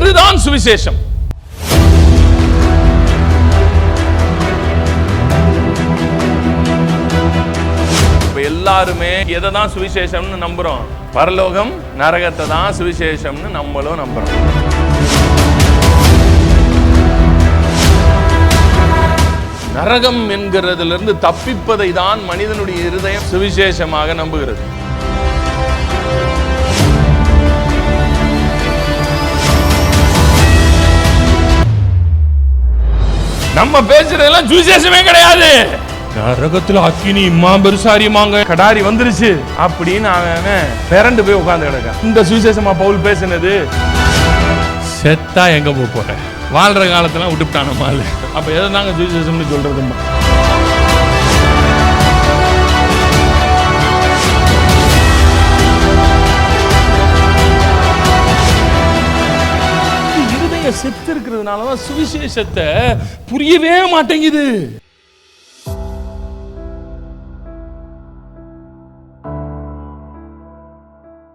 பேருதான் சுவிசேஷம். எல்லாருமே எதை தான் சுவிசேஷம்னு நம்புறோம்? பரலோகம் நரகத்தை தான் சுவிசேஷம்னு நம்மளும் நம்புறோம். நரகம் என்கிறதிலிருந்து தப்பிப்பதை தான் மனிதனுடைய இருதயம் சுவிசேஷமாக நம்புகிறது. நம்ம பேசுறதெல்லாம் சுவிசேஷமே கிடையாது. நரகத்துல அக்கினி பெருசாரிமாங்க கடாரி வந்துருச்சு அப்படின்னு அவன் பிறண்டு போய் உட்கார்ந்து கிடக்கான். இந்த சுவிசேஷமா பவுல் பேசினது? செத்தா எங்க போற, வாழ்ற காலத்துல விட்டுட்டான மாலு. அப்ப எதை நாங்க சுவிசேஷம்னு சொல்றதுமா? இருதயம் செத்து இருக்கிறதுனாலதான் சுவிசேஷத்தை புரியவே மாட்டேங்குது.